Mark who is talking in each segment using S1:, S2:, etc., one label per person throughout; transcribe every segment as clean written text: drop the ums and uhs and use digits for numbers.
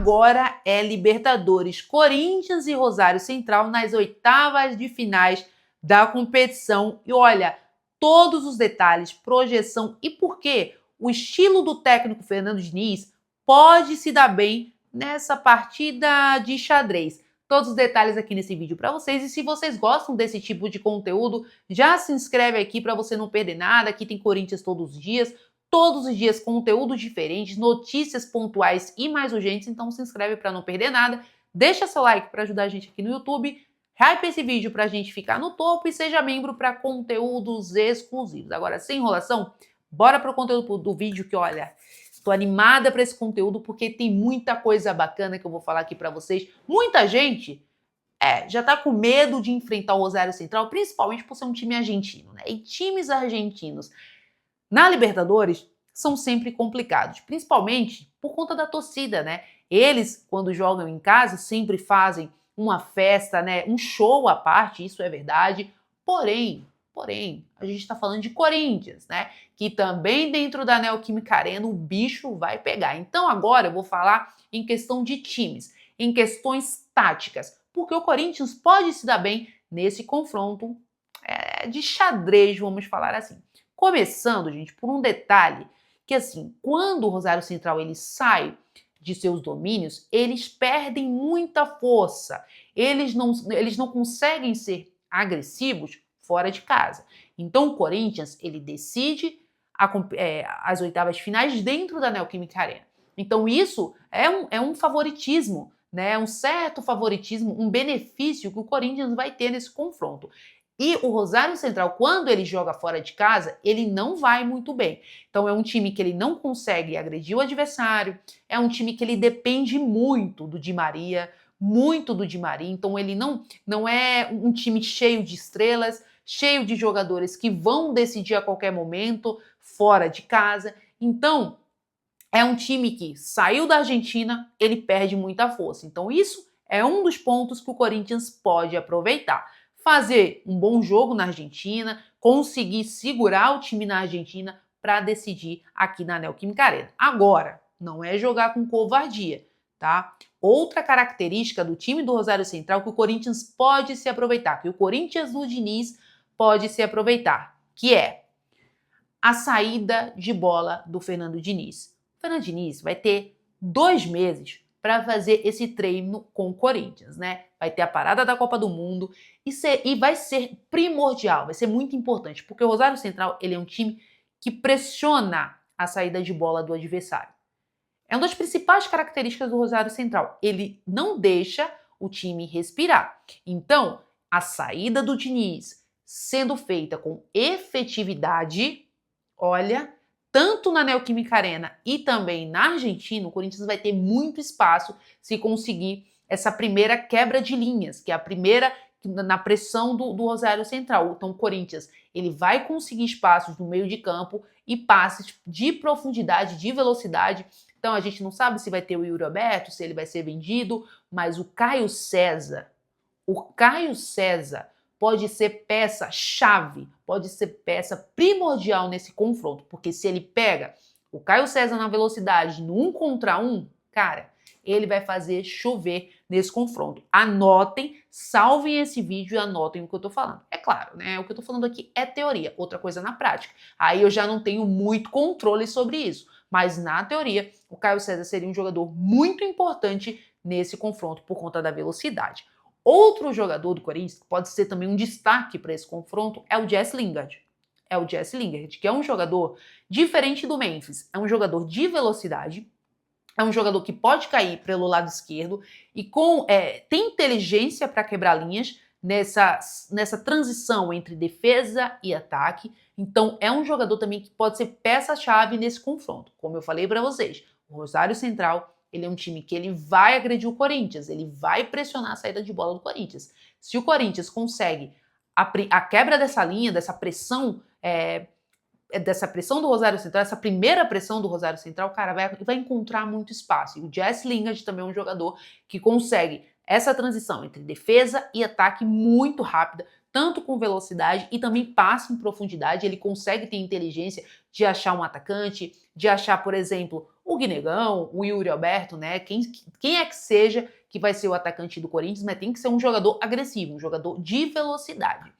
S1: agora é Libertadores, Corinthians e Rosário Central nas oitavas de finais da competição. E olha, todos os detalhes, projeção e por que o estilo do técnico Fernando Diniz pode se dar bem nessa partida de xadrez. Todos os detalhes aqui nesse vídeo para vocês. E se vocês gostam desse tipo de conteúdo, já se inscreve aqui para você não perder nada. Aqui tem Corinthians todos os dias conteúdos diferentes, notícias pontuais e mais urgentes. Então se inscreve para não perder nada. Deixa seu like para ajudar a gente aqui no YouTube. Hype esse vídeo para a gente ficar no topo e seja membro para conteúdos exclusivos. Agora, sem enrolação, bora para o conteúdo do vídeo que, olha, tô animada para esse conteúdo porque tem muita coisa bacana que eu vou falar aqui para vocês. Muita gente já tá com medo de enfrentar o Rosário Central, principalmente por ser um time argentino, né? E times argentinos na Libertadores são sempre complicados, principalmente por conta da torcida, né? Eles, quando jogam em casa, sempre fazem uma festa, né? Um show à parte, isso é verdade. Porém, a gente está falando de Corinthians, né? Que também dentro da Neoquímica Arena o bicho vai pegar. Então agora eu vou falar em questão de times, em questões táticas, porque o Corinthians pode se dar bem nesse confronto de xadrez, vamos falar assim. Começando, gente, por um detalhe que assim, quando o Rosário Central ele sai de seus domínios, eles perdem muita força. Eles não conseguem ser agressivos fora de casa. Então o Corinthians ele decide as oitavas finais dentro da Neoquímica Arena. Então isso é um favoritismo, né? Um certo favoritismo, um benefício que o Corinthians vai ter nesse confronto. E o Rosário Central, quando ele joga fora de casa, ele não vai muito bem. Então é um time que ele não consegue agredir o adversário, é um time que ele depende muito do Di Maria, então ele não é um time cheio de estrelas, cheio de jogadores que vão decidir a qualquer momento fora de casa. Então é um time que saiu da Argentina, ele perde muita força. Então isso é um dos pontos que o Corinthians pode aproveitar. Fazer um bom jogo na Argentina, conseguir segurar o time na Argentina para decidir aqui na Neoquímica Arena. Agora, não é jogar com covardia, tá? Outra característica do time do Rosário Central que o Corinthians pode se aproveitar, que o Corinthians do Diniz pode se aproveitar, que é a saída de bola do Fernando Diniz. O Fernando Diniz vai ter 2 meses para fazer esse treino com o Corinthians, né? Vai ter a parada da Copa do Mundo e vai ser primordial, vai ser muito importante, porque o Rosário Central ele é um time que pressiona a saída de bola do adversário. É uma das principais características do Rosário Central. Ele não deixa o time respirar. Então, a saída do Diniz sendo feita com efetividade, olha, tanto na Neoquímica Arena e também na Argentina, o Corinthians vai ter muito espaço se conseguir essa primeira quebra de linhas, que é a primeira na pressão do Rosário Central. Então o Corinthians ele vai conseguir espaços no meio de campo e passes de profundidade, de velocidade. Então a gente não sabe se vai ter o Yuri Alberto, se ele vai ser vendido, mas o Caio César pode ser peça-chave, pode ser peça primordial nesse confronto, porque se ele pega o Caio César na velocidade, no 1 contra 1, cara, ele vai fazer chover nesse confronto. Anotem, salvem esse vídeo e anotem o que eu tô falando. É claro, né? O que eu tô falando aqui é teoria, outra coisa na prática. Aí eu já não tenho muito controle sobre isso, mas na teoria, o Caio César seria um jogador muito importante nesse confronto por conta da velocidade. Outro jogador do Corinthians, que pode ser também um destaque para esse confronto, é o Jesse Lingard. Que é um jogador diferente do Memphis. É um jogador de velocidade, é um jogador que pode cair pelo lado esquerdo e tem inteligência para quebrar linhas nessa transição entre defesa e ataque. Então é um jogador também que pode ser peça-chave nesse confronto. Como eu falei para vocês, o Rosário Central ele é um time que ele vai agredir o Corinthians, ele vai pressionar a saída de bola do Corinthians. Se o Corinthians consegue a quebra dessa linha, dessa pressão do Rosário Central, essa primeira pressão do Rosário Central, cara, vai encontrar muito espaço. E o Jesse Lingard também é um jogador que consegue essa transição entre defesa e ataque muito rápida, tanto com velocidade e também passe em profundidade. Ele consegue ter inteligência de achar um atacante, de achar, por exemplo, o Guinegão, o Yuri Alberto, né? Quem é que seja que vai ser o atacante do Corinthians, mas tem que ser um jogador agressivo, um jogador de velocidade.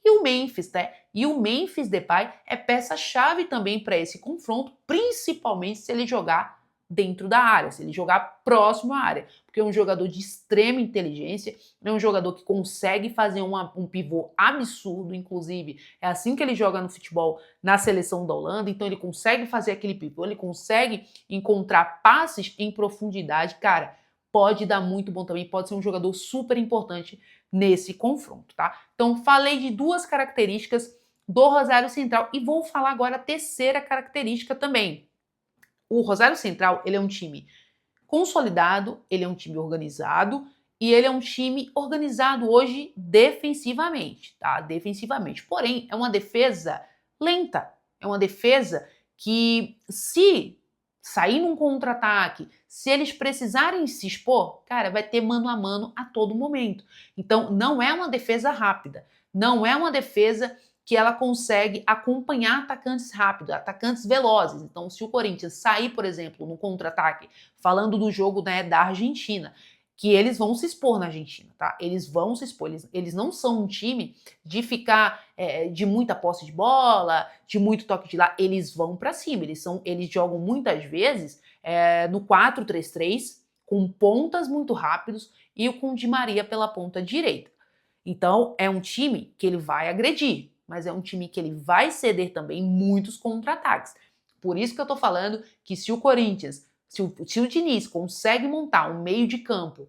S1: E o Memphis, né? E o Memphis Depay é peça-chave também para esse confronto, principalmente se ele jogar dentro da área, se ele jogar próximo à área, porque é um jogador de extrema inteligência, é um jogador que consegue fazer um pivô absurdo, inclusive é assim que ele joga no futebol na seleção da Holanda, então ele consegue fazer aquele pivô, ele consegue encontrar passes em profundidade, cara, pode dar muito bom também, pode ser um jogador super importante nesse confronto, tá? Então falei de duas características do Rosário Central e vou falar agora a terceira característica também. O Rosário Central, ele é um time consolidado, ele é um time organizado e ele é um time organizado hoje defensivamente, tá? Defensivamente. Porém, é uma defesa lenta, é uma defesa que se sair num contra-ataque, se eles precisarem se expor, cara, vai ter mano a mano a todo momento. Então, não é uma defesa rápida, não é uma defesa que ela consegue acompanhar atacantes rápidos, atacantes velozes. Então, se o Corinthians sair, por exemplo, no contra-ataque, falando do jogo, né, da Argentina, que eles vão se expor na Argentina, tá? Eles vão se expor. Eles não são um time de ficar de muita posse de bola, de muito toque de lá. Eles vão pra cima. Eles jogam muitas vezes no 4-3-3, com pontas muito rápidos e com o Di Maria pela ponta direita. Então, é um time que ele vai agredir, mas é um time que ele vai ceder também muitos contra-ataques. Por isso que eu tô falando que se o Corinthians, se o Diniz consegue montar um meio de campo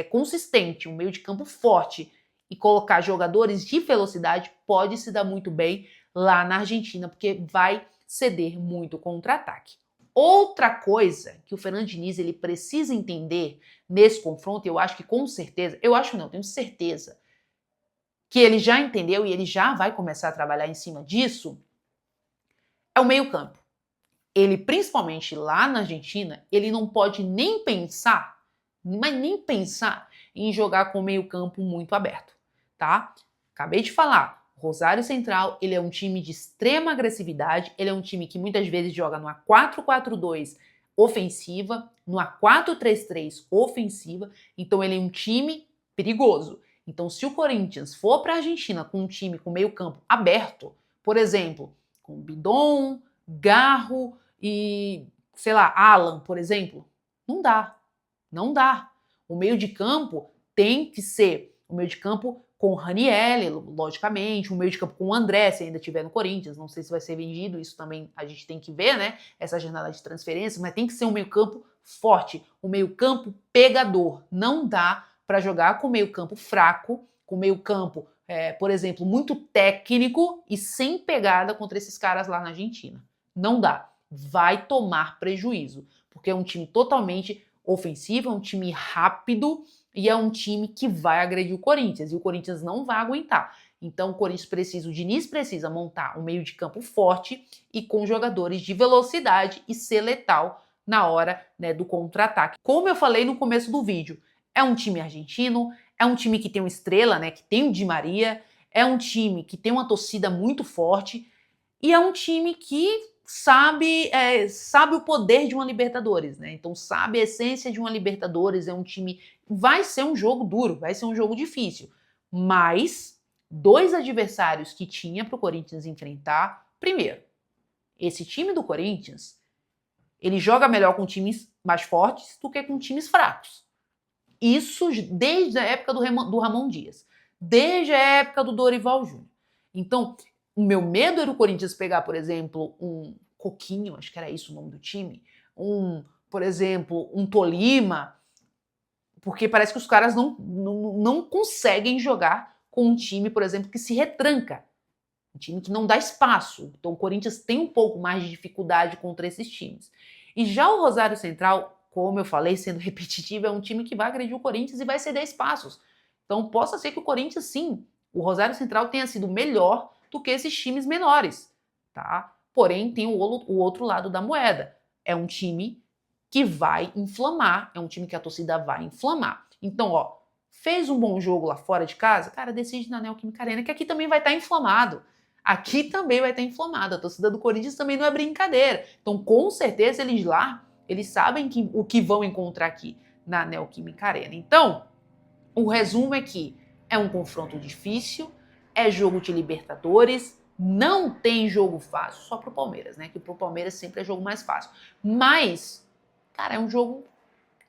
S1: consistente, um meio de campo forte e colocar jogadores de velocidade, pode se dar muito bem lá na Argentina, porque vai ceder muito contra-ataque. Outra coisa que o Fernando Diniz ele precisa entender nesse confronto, eu acho que com certeza, eu acho não, tenho certeza, que ele já entendeu e ele já vai começar a trabalhar em cima disso, é o meio-campo. Ele, principalmente lá na Argentina, ele não pode nem pensar, mas nem pensar em jogar com o meio-campo muito aberto, tá? Acabei de falar, Rosário Central, ele é um time de extrema agressividade, ele é um time que muitas vezes joga numa 4-4-2 ofensiva, numa 4-3-3 ofensiva, então ele é um time perigoso. Então, se o Corinthians for para a Argentina com um time com meio campo aberto, por exemplo, com Bidon, Garro e, sei lá, Alan, por exemplo, não dá. Não dá. O meio de campo tem que ser o meio de campo com o Raniel, logicamente, um meio de campo com o André, se ainda estiver no Corinthians, não sei se vai ser vendido, isso também a gente tem que ver, né, essa janela de transferência, mas tem que ser um meio campo forte, um meio campo pegador. Não dá para jogar com meio campo fraco, com meio campo, por exemplo, muito técnico e sem pegada contra esses caras lá na Argentina. Não dá. Vai tomar prejuízo, porque é um time totalmente ofensivo, é um time rápido e é um time que vai agredir o Corinthians, e o Corinthians não vai aguentar. Então o Diniz precisa montar um meio de campo forte e com jogadores de velocidade e ser letal na hora, né, do contra-ataque. Como eu falei no começo do vídeo, é um time argentino, é um time que tem uma estrela, né, que tem o Di Maria, é um time que tem uma torcida muito forte e é um time que sabe o poder de uma Libertadores, né? Então sabe a essência de uma Libertadores, é um time... Vai ser um jogo duro, vai ser um jogo difícil, mas dois adversários que tinha para o Corinthians enfrentar, primeiro, esse time do Corinthians, ele joga melhor com times mais fortes do que com times fracos. Isso desde a época do Ramon Dias, desde a época do Dorival Júnior. Então, o meu medo era o Corinthians pegar, por exemplo, um Coquinho, acho que era isso o nome do time, por exemplo, um Tolima, porque parece que os caras não conseguem jogar com um time, por exemplo, que se retranca, um time que não dá espaço. Então o Corinthians tem um pouco mais de dificuldade contra esses times. E já o Rosário Central, como eu falei, sendo repetitivo, é um time que vai agredir o Corinthians e vai ceder espaços. Então possa ser que o Corinthians, sim, o Rosário Central tenha sido melhor do que esses times menores, tá? Porém, tem o outro lado da moeda. É um time que vai inflamar, é um time que a torcida vai inflamar. Então, ó, fez um bom jogo lá fora de casa, cara, decide na Neoquímica Arena, que aqui também vai estar inflamado. Aqui também vai estar inflamada. A torcida do Corinthians também não é brincadeira. Então, com certeza, eles sabem o que vão encontrar aqui na Neoquímica Arena. Então, o resumo é que é um confronto difícil, é jogo de Libertadores, não tem jogo fácil, só pro Palmeiras, né? Que pro Palmeiras sempre é jogo mais fácil. Mas, cara, é um jogo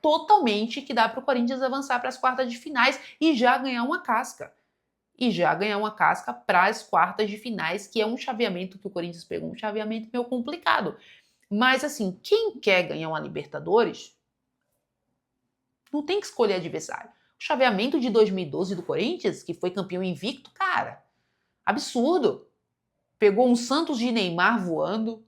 S1: totalmente que dá pro Corinthians avançar para as quartas de finais e já ganhar uma casca. Para as quartas de finais, que é um chaveamento que o Corinthians pegou, um chaveamento meio complicado. Mas assim, quem quer ganhar uma Libertadores não tem que escolher adversário. O chaveamento de 2012 do Corinthians, que foi campeão invicto, cara, absurdo. Pegou um Santos de Neymar voando,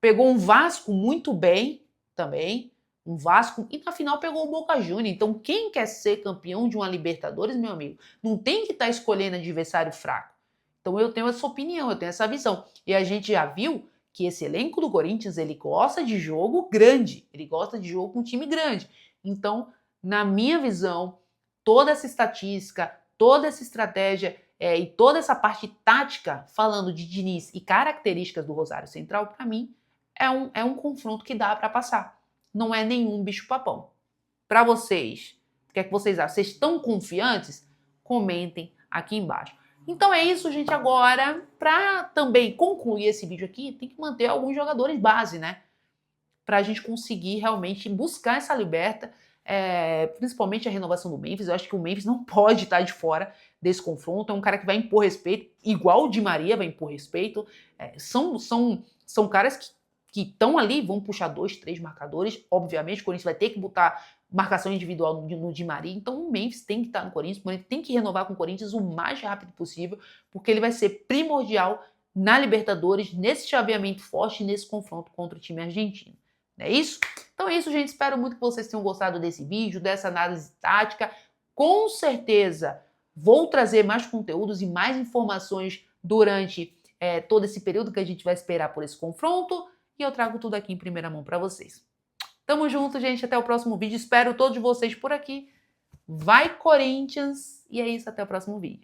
S1: pegou um Vasco muito bem também, um Vasco, e na final pegou o Boca Juniors. Então, quem quer ser campeão de uma Libertadores, meu amigo, não tem que estar escolhendo adversário fraco. Então, eu tenho essa opinião, eu tenho essa visão. E a gente já viu que esse elenco do Corinthians, ele gosta de jogo grande, ele gosta de jogo com um time grande. Então, na minha visão, toda essa estatística, toda essa estratégia e toda essa parte tática, falando de Diniz e características do Rosário Central, para mim, é um confronto que dá para passar. Não é nenhum bicho-papão. Para vocês, o que é que vocês acham? Vocês estão confiantes? Comentem aqui embaixo. Então é isso, gente. Agora, para também concluir esse vídeo aqui, tem que manter alguns jogadores base, né? Para a gente conseguir realmente buscar essa liberta, principalmente a renovação do Memphis. Eu acho que o Memphis não pode estar de fora desse confronto. É um cara que vai impor respeito, igual o Di Maria vai impor respeito. São caras que estão ali, vão puxar 2, 3 marcadores. Obviamente, o Corinthians vai ter que botar marcação individual no Di Maria. Então, o Memphis tem que estar no Corinthians. O Corinthians tem que renovar com o Corinthians o mais rápido possível, porque ele vai ser primordial na Libertadores, nesse chaveamento forte, nesse confronto contra o time argentino. Não é isso? Então é isso, gente. Espero muito que vocês tenham gostado desse vídeo, dessa análise tática. Com certeza, vou trazer mais conteúdos e mais informações durante todo esse período que a gente vai esperar por esse confronto. E eu trago tudo aqui em primeira mão para vocês. Tamo junto, gente. Até o próximo vídeo. Espero todos vocês por aqui. Vai, Corinthians! E é isso, até o próximo vídeo.